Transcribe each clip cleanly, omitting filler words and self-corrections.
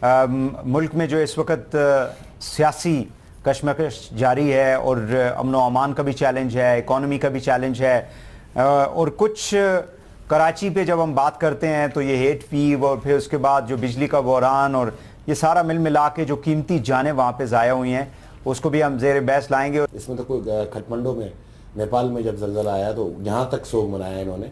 ملک میں جو اس وقت سیاسی کشمکش جاری ہے اور امن و امان کا بھی چیلنج ہے, اکانومی کا بھی چیلنج ہے, اور کچھ کراچی پہ جب ہم بات کرتے ہیں تو یہ ہیٹ فیو اور پھر اس کے بعد جو بجلی کا بحران اور یہ سارا مل ملا کے جو قیمتی جانیں وہاں پہ ضائع ہوئی ہیں اس کو بھی ہم زیر بحث لائیں گے. اس میں تو کوئی کھٹمنڈو میں نیپال میں جب زلزلہ آیا تو یہاں تک سوگ منایا انہوں نے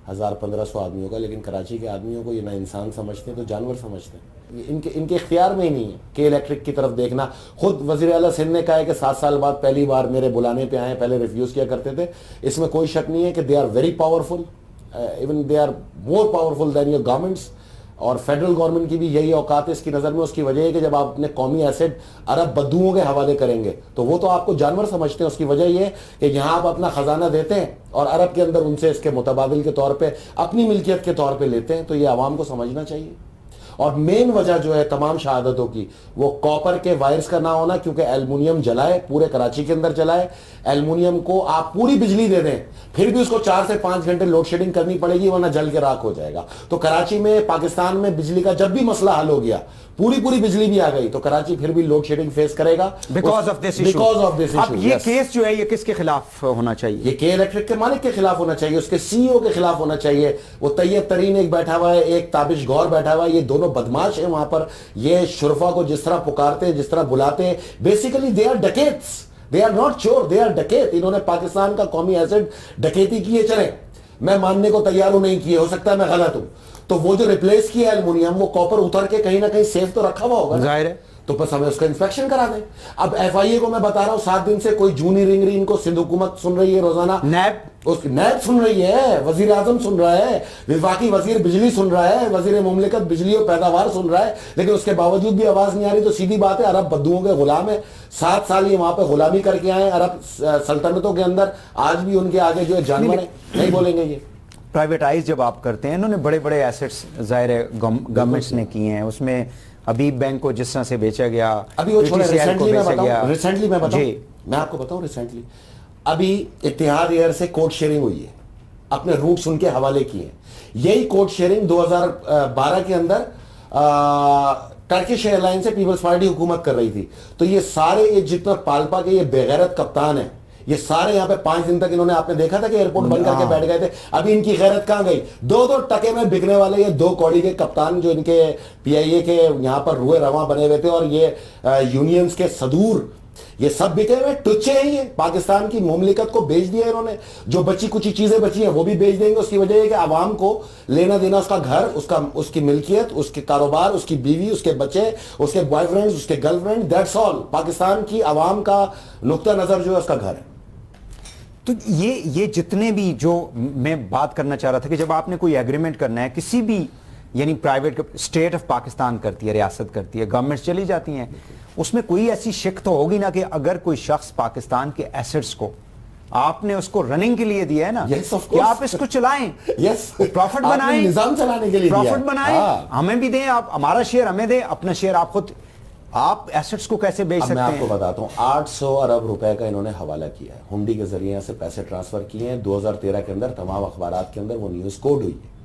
1500 آدمیوں کا, لیکن کراچی کے آدمیوں کو یہ نہ انسان سمجھتے ہیں تو جانور سمجھتے ہیں. ان کے اختیار میں ہی نہیں ہے کہ الیکٹرک کی طرف دیکھنا. خود وزیر اعلیٰ سندھ نے کہا ہے کہ 7 سال بعد پہلی بار میرے بلانے پہ آئے, پہلے ریفیوز کیا کرتے تھے. اس میں کوئی شک نہیں ہے کہ they are very powerful, even they are more powerful than your governments. اور فیڈرل گورنمنٹ کی بھی یہی اوقات ہے اس کی نظر میں. اس کی وجہ ہے کہ جب آپ اپنے قومی ایسٹ عرب بدوؤں کے حوالے کریں گے تو وہ تو آپ کو جانور سمجھتے ہیں. اس کی وجہ یہ ہے کہ یہاں آپ اپنا خزانہ دیتے ہیں اور عرب کے اندر ان سے اس کے متبادل کے طور پہ اپنی ملکیت کے طور پہ لیتے ہیں. تو یہ عوام کو سمجھنا چاہیے. اور مین وجہ جو ہے تمام شہادتوں کی وہ کاپر کے وائرز کا نہ ہونا, کیونکہ ایلومینیم جلائے پورے کراچی کے اندر جلائے. ایلومینیم کو آپ پوری بجلی دے دیں پھر بھی اس کو 4 سے 5 گھنٹے لوڈ شیڈنگ کرنی پڑے گی ورنہ جل کے راکھ ہو جائے گا. تو کراچی میں پاکستان میں بجلی کا جب بھی مسئلہ حل ہو گیا, پوری بجلی بھی آ گئی, تو کراچی پھر بھی لوڈ شیڈنگ فیس کرے گا بیکاز آف دس ایشو. اب یہ کیس جو ہے یہ کس کے خلاف ہونا چاہیے؟ یہ کے الیکٹرک کے مالک کے خلاف ہونا چاہیے, اس کے سی او کے خلاف ہونا چاہیے. وہ طیب ترین ایک بیٹھا ہوا ہے, ایک تابش غور بیٹھا ہوا ہے. یہ دونوں بدماش ہیں وہاں پر. یہ شرفا کو جس طرح پکارتے ہیں, جس طرح بلاتے ہیں, basically they are dacoits, they are not چور, دے آر ڈکیٹ. انہوں نے پاکستان کا قومی ایسٹ ڈکیتی کی ہے. چلیں میں ماننے کو تیار ہوں نہیں کیے, ہو سکتا ہے میں غلط ہوں. تو وہ جو ریپلیس کیا ایلومینیم وہ کاپر اتر کے کہیں نہ کہیں سیف تو رکھا ہوا ہوگا, ظاہر ہے. تو بس ہمیں اس کا انسپیکشن کرا دیں. اب ایف آئی اے کو میں بتا رہا ہوں 7 دن سے کوئی جونی رنگ رہی, ان کو سندھ حکومت سن رہی ہے روزانہ, نیب سن رہی ہے, وزیر اعظم سن رہا ہے, وفاقی وزیر بجلی سن رہا ہے, وزیر مملکت بجلی و پیداوار سن رہا ہے, لیکن اس کے باوجود بھی آواز نہیں آ رہی. تو سیدھی بات ہے عرب بدوؤں کے غلام ہیں. 7 سال یہ وہاں پہ غلامی کر کے آئے عرب سلطنتوں کے اندر. آج بھی ان کے آگے جو ہے جانور ہیں, نہیں بولیں گے. یہ پرائیویٹائز جب آپ کرتے ہیں, انہوں نے بڑے بڑے ایسٹس ظاہر ہے گورنمنٹس نے کیے ہیں. اس میں حبیب بینک کو جس طرح سے بیچا گیا, ابھی وہ چھوڑے, ریسنٹلی میں بتاؤں, میں آپ کو بتاؤں ریسنٹلی ابھی اتحاد ایئر سے کوڈ شیئرنگ ہوئی ہے, اپنے روٹس ان کے حوالے کیے ہیں. یہی کوڈ شیئرنگ 2012 کے اندر ٹرکش ایئر لائن سے پیپلز پارٹی حکومت کر رہی تھی. تو یہ سارے یہ جتنا پالپا کے یہ بےغیرت کپتان ہیں, یہ سارے یہاں پہ 5 دن تک انہوں نے, آپ نے دیکھا تھا کہ ایئرپورٹ بند کر کے بیٹھ گئے تھے. ابھی ان کی غیرت کہاں گئی؟ 2 ٹکے میں بکنے والے یہ 2 کوڑی کے کپتان جو ان کے پی آئی اے کے یہاں پر روئے رواں بنے ہوئے تھے, اور یہ یونینز کے صدور, یہ سب بکے ہوئے ٹچے ہیں. یہ پاکستان کی مملکت کو بیچ دیا انہوں نے. جو بچی کچھ چیزیں بچی ہیں وہ بھی بیچ دیں گے. اس کی وجہ ہے کہ عوام کو لینا دینا, اس کا گھر, اس کی ملکیت, اس کے کاروبار, اس کی بیوی, اس کے بچے, اس کے بوائے فرینڈ, اس کے girl friend, that's all. Pakistan کی عوام کا نقطہ نظر جو ہے اس کا گھر ہے. تو یہ جتنے بھی, جو میں بات کرنا چاہ رہا تھا کہ جب آپ نے کوئی ایگریمنٹ کرنا ہے کسی بھی, یعنی پرائیویٹ اسٹیٹ آف پاکستان کرتی ہے, ریاست کرتی ہے, گورنمنٹ چلی جاتی ہیں, اس میں کوئی ایسی شک تو ہوگی نا کہ اگر کوئی شخص پاکستان کے ایسٹس کو آپ نے اس کو رننگ کے لیے دیا ہے نا, کہ آپ اس کو چلائیں, پروفٹ بنائیں, نظام چلانے کے لیے پروفٹ بنائیں, ہمیں بھی دیں, آپ ہمارا شیئر ہمیں دیں, اپنا شیئر آپ خود. آپ ایسٹس کو کیسے بیچ سکتے ہیں؟ میں آپ کو بتاتا ہوں, 800 ارب روپے کا انہوں نے حوالہ کیا ہے, ہنڈی کے ذریعے سے پیسے ٹرانسفر کیے ہیں. 2013 کے اندر تمام اخبارات کے اندر وہ نیوز کوڈ ہوئی ہے.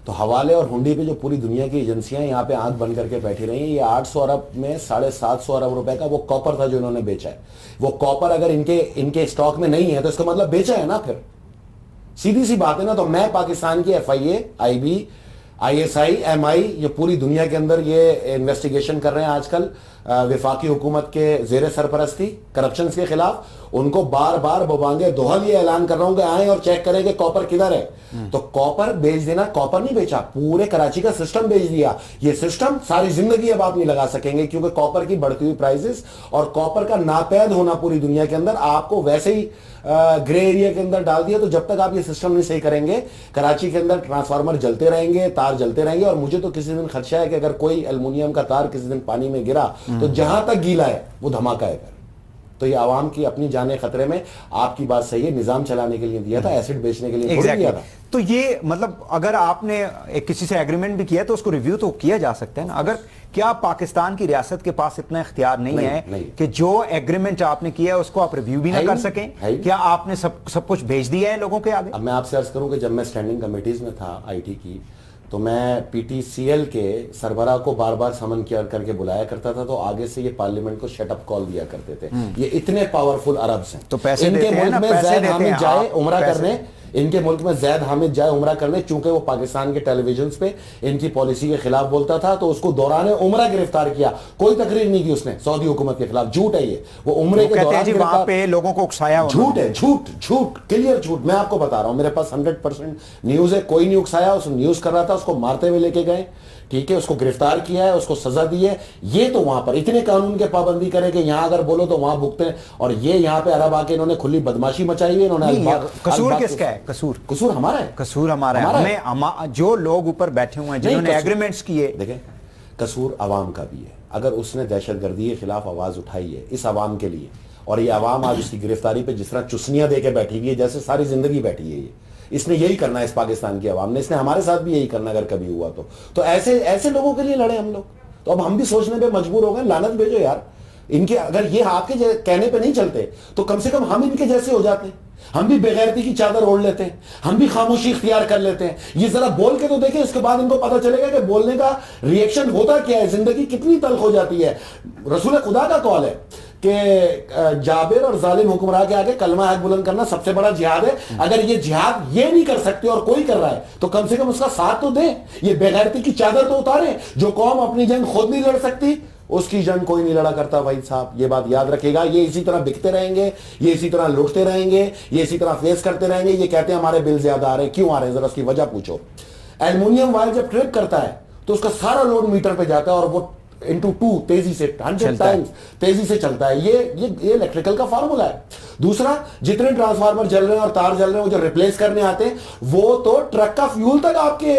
تو حوالے اور ہنڈی پہ جو پوری دنیا کی ایجنسیاں یہاں پہ آنکھ بند کر کے بیٹھی رہی ہیں. یہ 800 ارب میں 750 ارب روپے کا وہ کاپر تھا جو انہوں نے بیچا ہے. وہ کاپر اگر ان کے اسٹاک میں نہیں ہے تو اس کا مطلب بیچا ہے نا, پھر سیدھی سی بات ہے نا. تو میں پاکستان کی F I A, I B, I S I, M I, یہ پوری دنیا کے اندر یہ انویسٹیگیشن کر رہے ہیں آج کل وفاقی حکومت کے زیر سرپرستی کرپشنز کے خلاف. ان کو بار بار ببانگے دوہل یہ اعلان کر رہا ہوں کہ آئیں اور چیک کریں کہ کاپر کدھر ہے. تو کاپر بیچ دینا, کاپر نہیں بیچا, پورے کراچی کا سسٹم بیچ دیا. یہ سسٹم ساری زندگی اب آپ نہیں لگا سکیں گے, کیونکہ کاپر کی بڑھتی ہوئی پرائسز اور کاپر کا ناپید ہونا پوری دنیا کے اندر آپ کو ویسے ہی گرے ایریا کے اندر ڈال دیا. تو جب تک آپ یہ سسٹم نہیں صحیح کریں گے, کراچی کے اندر ٹرانسفارمر جلتے رہیں گے, تار جلتے رہیں گے. اور مجھے تو کسی دن خدشہ ہے کہ اگر کوئی ایلومینیم کا تار کسی دن پانی میں گرا تو جہاں تک گیلا ہے وہ دھماکہ ہے. تو یہ عوام کی اپنی جانیں خطرے میں. آپ کی بات صحیح ہے, نظام چلانے کے لیے دیا تھا, ایسڈ بیچنے کے لیے تھوڑی دیا تھا. تو یہ مطلب اگر آپ نے کسی سے ایگریمنٹ بھی کیا تو اس کو ریویو تو کیا جا سکتا ہے نا. اگر کیا پاکستان کی ریاست کے پاس اتنا اختیار نہیں ہے کہ جو ایگریمنٹ آپ نے کیا ہے اس کو آپ ریویو بھی نہ کر سکیں؟ کیا آپ نے سب کچھ بھیج دیا ہے لوگوں کے آگے؟ اب میں آپ سے عرض کروں کہ جب میں اسٹینڈنگ کمیٹیز میں تھا آئی ٹی کی, تو میں پی ٹی سی ایل کے سربراہ کو بار بار سمن کر کے بلایا کرتا تھا، تو آگے سے یہ پارلیمنٹ کو شٹ اپ کال دیا کرتے تھے. یہ اتنے پاورفل عربز ہیں. تو پیسے ان کے دیتے ہیں ملک نا، میں پیسے زید دیتے حامد ہیں، جائے عمرہ پیسے. کرنے، ان کے ملک میں زید حامد جائے عمرہ کرنے، چونکہ وہ پاکستان کے ٹیلی ویژنز پہ ان کی پالیسی کے خلاف بولتا تھا تو اس کو دوران عمرہ گرفتار کیا. کوئی تقریر نہیں کی اس نے سعودی حکومت کے خلاف. جھوٹ ہے یہ. وہ عمرے کے دوران جی وہاں پہ لوگوں کو اکسایا. جھوٹ ہے، جھوٹ کلیئر جھوٹ. میں آپ کو بتا رہا ہوں، میرے پاس 100% نیوز ہے. کوئی نہیں اکسایا، اس نیوز کر رہا تھا، اس کو مارتے ہوئے لے کے گئے. ٹھیک ہے، اس کو گرفتار کیا ہے، اس کو سزا دی ہے. یہ تو وہاں پر اتنے قانون کے پابندی کرے کہ یہاں اگر بولو تو وہاں بھگتے ہیں. اور یہ یہاں پہ عرب آ کے انہوں نے کھلی بدماشی مچائی ہوئی. انہوں نے قصور کس کا ہے؟ قصور ہمارا ہے. قصور ہمارا ہے. ہمیں جو لوگ اوپر بیٹھے ہوئے ہیں جنہوں نے ایگریمنٹس کیے، دیکھیں قصور عوام کا بھی ہے. اگر اس نے دہشت گردی کے خلاف آواز اٹھائی ہے اس عوام کے لیے، اور یہ عوام آج اس کی گرفتاری پہ جس طرح چسنیاں دے کے بیٹھی ہوئی ہے جیسے ساری زندگی بیٹھی ہے، اس نے یہی کرنا ہے اس پاکستان کی عوام نے. اس نے ہمارے ساتھ بھی یہی کرنا اگر کبھی ہوا تو ایسے لوگوں کے لیے لڑے ہم لوگ. تو اب ہم بھی سوچنے پہ مجبور ہو گئے. لعنت بھیجو یار ان کے. اگر یہ آپ کے کہنے پہ نہیں چلتے تو کم سے کم ہم ان کے جیسے ہو جاتے ہیں. ہم بھی بغیرتی کی چادر اوڑھ لیتے ہیں، ہم بھی خاموشی اختیار کر لیتے ہیں. یہ ذرا بول کے تو دیکھیں، اس کے بعد ان کو پتہ چلے گا کہ بولنے کا ری ایکشن ہوتا کیا ہے، زندگی کتنی تلخ ہو جاتی ہے. رسول خدا کا قول ہے کہ جابر اور ظالم حکمراں کے آگے کلمہ حق بلند کرنا سب سے بڑا جہاد ہے. اگر یہ جہاد یہ نہیں کر سکتے اور کوئی کر رہا ہے تو کم سے کم اس کا ساتھ تو دیں. یہ بغیرتی کی چادر تو اتاریں. جو قوم اپنی جنگ خود نہیں لڑ سکتی اس کی جنگ کوئی نہیں لڑا کرتا. بھائی صاحب یہ بات یاد رکھے گا. یہ اسی طرح بکتے رہیں گے، یہ اسی طرح لوٹتے رہیں گے، یہ اسی طرح فیس کرتے رہیں گے. یہ کہتے ہیں ہمارے بل زیادہ آ رہے ہیں. کیوں آ رہے ہیں ذرا اس کی وجہ پوچھو. ایلومینیم وائر جب ٹرپ کرتا ہے تو اس کا سارا لوڈ میٹر پہ جاتا ہے اور وہ انٹو 2 تیزی سے 100 ٹائمز تیزی سے چلتا ہے. یہ الیکٹریکل کا فارمولا ہے. دوسرا، جتنے ٹرانسفارمر جل رہے ہیں اور تار جل رہے ہیں وہ جو ریپلیس کرنے آتے ہیں وہ تو ٹرک کا فیول تک آپ کے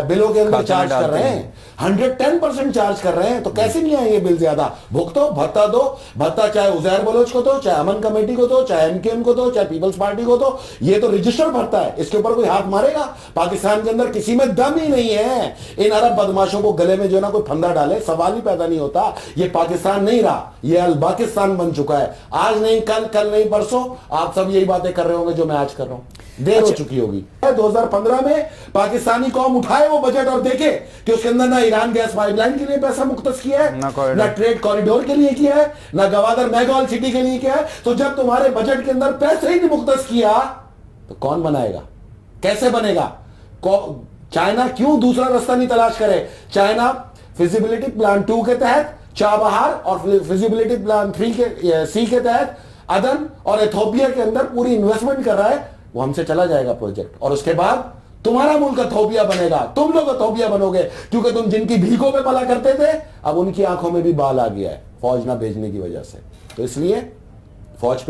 بلوں کے اندر چارج کر رہے ہیں. 110% چارج کر رہے ہیں. تو کیسے نہیں آئیں گے بل زیادہ؟ بھگتو، بھتا دو. بھتا چاہے عزیر بلوچ کو دو، چاہے امن کمیٹی کو دو، چاہے MKM کو دو، چاہے پیپلز پارٹی کو دو. یہ تو رجسٹر بھرتا ہے. اس کے اوپر کوئی ہاتھ مارے گا؟ پاکستان کے اندر کسی میں دم ہی نہیں ہے. ان عرب بدماشوں کو گلے میں جو نا کوئی پھندا ڈالے سوال ہی پیدا نہیں ہوتا. یہ پاکستان نہیں رہا، یہ الباکستان بن چکا ہے. آج نہیں کل نہیں پرسوں آپ سب یہی باتیں کر رہے ہوں گے جو میں آج کر رہا ہوں. دیر ہو چکی ہوگی. 2015 میں پاکستانی قوم اٹھائے وہ بجٹ اور دیکھے کہ اس کے اندر نہ ایران گیس پائپ لائن کے لیے پیسہ مختص کیا ہے، نہ ٹریڈ کوریڈور کے لیے کیا ہے، نہ گوادر میگال سٹی کے لیے کیا ہے. تو جب تمہارے بجٹ کے اندر پیسے ہی نہیں مختص کیا تو کون بنائے گا؟ کیسے بنے گا؟ چائنا کیوں دوسرا راستہ نہیں تلاش کرے؟ چائنا فیزیبلٹی پلان 2 کے تحت چابہار اور فیزیبلٹی پلان 3 کے تحت عدن اور ایتھوپیا کے اندر پوری انویسٹمنٹ کر رہا ہے. وہ ہم سے چلا جائے گا پروجیکٹ اور اس کے بعد تمہارا ملک ایتھوپیا بنے گا. تم لوگ ایتھوپیا بنو گے کیونکہ تم جن کی بھیکوں پہ پلا کرتے تھے اب ان کی آنکھوں میں بھی بال آ گیا ہے فوج نہ بھیجنے کی وجہ سے. تو اس لیے فوج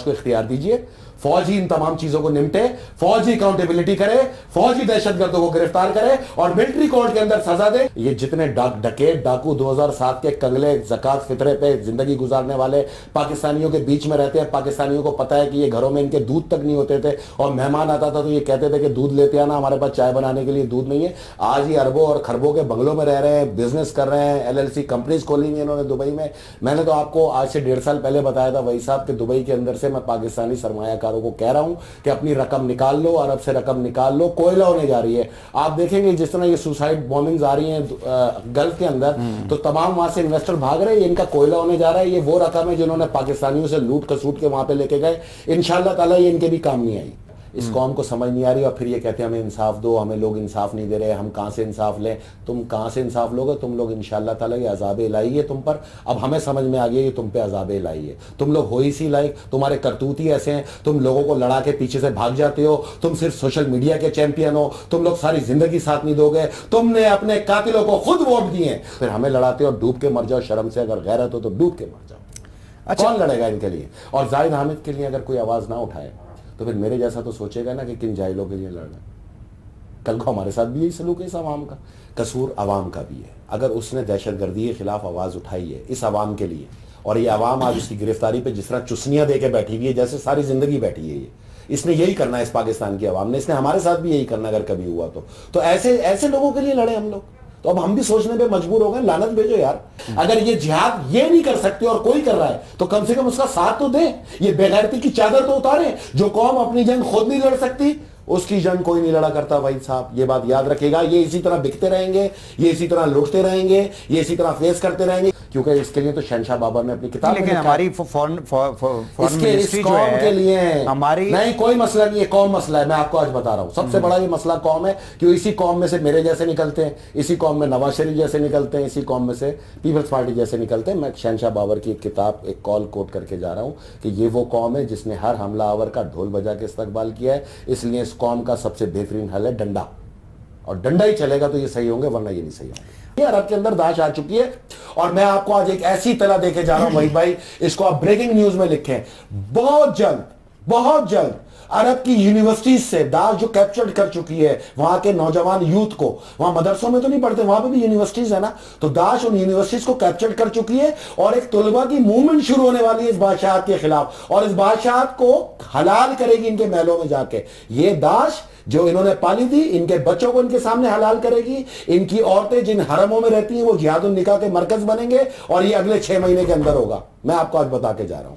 کو اختیار دیجئے. فوج ہی ان تمام چیزوں کو نمٹے، فوج ہی اکاؤنٹیبلٹی کرے، فوج ہی دہشت گردوں کو گرفتار کرے اور ملٹری کورٹ کے اندر سزا دے. یہ جتنے ڈکیت ڈاکو 2007 کے کنگلے زکات فطرے پہ زندگی گزارنے والے پاکستانیوں کے بیچ میں رہتے ہیں. پاکستانیوں کو پتا ہے کہ یہ گھروں میں ان کے دودھ تک نہیں ہوتے تھے اور مہمان آتا تھا تو یہ کہتے تھے کہ دودھ لیتے آنا، ہمارے پاس چائے بنانے کے لیے دودھ نہیں ہے. آج یہ اربوں اور خربوں کے بنگلوں میں رہ رہے ہیں، بزنس کر رہے ہیں، LLC کمپنیز کھولی ہوئی انہوں نے دبئی میں. میں نے تو آپ کو آج سے 1.5 سال پہلے بتایا تھا وہی صاحب کہ دبئی کے اندر سے میں پاکستانی سرمایہ کاروں کو کہہ رہا ہوں کہ اپنی رقم نکال لو، عرب سے رقم نکال لو. کوئلہ ہونے جا رہی ہے. آپ دیکھیں گے جس طرح یہ سوسائڈ بومنگز آ رہی ہیں گلف کے اندر تو تمام وہاں سے انویسٹر بھاگ رہے ہیں. یہ ان کا کوئلہ ہونے جا رہا ہے. یہ وہ رقم ہے جنہوں نے پاکستانیوں سے لوٹ کسوٹ کے وہاں پہ لے کے گئے. انشاءاللہ تعالیٰ یہ ان کے بھی کام نہیں آئی. اس قوم کو سمجھ نہیں آ رہی اور پھر یہ کہتے ہیں ہمیں انصاف دو، ہمیں لوگ انصاف نہیں دے رہے، ہم کہاں سے انصاف لیں. تم کہاں سے انصاف لوگے؟ تم لوگ انشاءاللہ تعالیٰ یہ عذاب الہی ہے تم پر. اب ہمیں سمجھ میں آ گئی ہے تم پہ عذاب الہی ہے. تم لوگ ہو اسی لائق، تمہارے کرتوت ہی ایسے ہیں. تم لوگوں کو لڑا کے پیچھے سے بھاگ جاتے ہو. تم صرف سوشل میڈیا کے چیمپئن ہو. تم لوگ ساری زندگی ساتھ نہیں دو گے. تم نے اپنے قاتلوں کو خود ووٹ دیے ہیں پھر ہمیں لڑاتے ہو. ڈوب کے مر جاؤ شرم سے. اگر غیرت ہو تو ڈوب کے مر جاؤ. کون لڑے گا ان کے لیے؟ اور زاہد حامد کے لیے اگر کوئی آواز نہ اٹھائے تو پھر میرے جیسا تو سوچے گا نا کہ کن جاہلوں کے لیے لڑنا. کل کو ہمارے ساتھ بھی یہی سلوک ہے اس عوام کا. قصور عوام کا بھی ہے. اگر اس نے دہشت گردی کے خلاف آواز اٹھائی ہے اس عوام کے لیے، اور یہ عوام آج اس کی گرفتاری پہ جس طرح چسنیاں دے کے بیٹھی ہوئی ہے جیسے ساری زندگی بیٹھی ہے. اس نے یہی کرنا ہے اس پاکستان کی عوام نے. اس نے ہمارے ساتھ بھی یہی کرنا اگر کبھی ہوا تو ایسے لوگوں کے لیے لڑے ہم لوگ. تو اب ہم بھی سوچنے پہ مجبور ہو گئے. لعنت بھیجو یار. اگر یہ جہاد یہ نہیں کر سکتے اور کوئی کر رہا ہے تو کم سے کم اس کا ساتھ تو دیں. یہ بغیرتی کی چادر تو اتاریں. جو قوم اپنی جنگ خود نہیں لڑ سکتی اس کی جنگ کوئی نہیں لڑا کرتا بھائی صاحب، یہ بات یاد رکھے گا. یہ اسی طرح بکتے رہیں گے، یہ اسی طرح لوٹتے رہیں گے، یہ اسی طرح فیس کرتے رہیں گے، کیونکہ اس کے لیے تو شہنشاہ بابر نے اپنی کتاب میں لیکن لکھا ہے. ہماری اس کے اس قوم کے لیے ہماری نہیں کوئی مسئلہ نہیں ہے، قوم مسئلہ ہے. میں آپ کو آج بتا رہا ہوں سب سے بڑا یہ مسئلہ قوم ہے، کہ اسی قوم میں سے میرے جیسے نکلتے ہیں، اسی قوم میں نواز شریف جیسے نکلتے ہیں، اسی قوم میں سے پیپلز پارٹی جیسے نکلتے ہیں. میں شہنشاہ بابر کی ایک کتاب ایک کال کوٹ کر کے جا رہا ہوں کہ یہ وہ قوم ہے جس نے ہر حملہ آور کا ڈھول بجا کے استقبال کیا ہے. اس لیے اس قوم کا سب سے بہترین حل ہے ڈنڈا، اور ڈنڈا ہی چلے گا تو یہ صحیح ہوں گے، ورنہ یہ نہیں صحیح ہوں گے. عرب کے اندر داعش آ چکی ہے، اور میں آپ کو آج ایک ایسی اطلاع دے کے جا رہا ہوں وحید بھائی، اس کو آپ بریکنگ نیوز میں لکھیں. بہت جلد عرب کی یونیورسٹیز سے داعش جو کیپچر کر چکی ہے وہاں کے نوجوان یوتھ کو، وہاں مدرسوں میں تو نہیں پڑھتے، وہاں پہ بھی یونیورسٹیز ہے نا، تو داعش ان یونیورسٹیز کو کیپچر کر چکی ہے، اور ایک طلبہ کی موومنٹ شروع ہونے والی ہے اس بادشاہت کے خلاف، اور اس بادشاہت کو حلال کرے گی ان کے محلوں میں جا کے. یہ داعش جو انہوں نے پالی تھی، ان کے بچوں کو ان کے سامنے حلال کرے گی. ان کی عورتیں جن حرموں میں رہتی ہیں وہ جہاد النکاح کے مرکز بنیں گے، اور یہ اگلے 6 مہینے کے اندر ہوگا. میں آپ کو آج بتا کے جا رہا ہوں.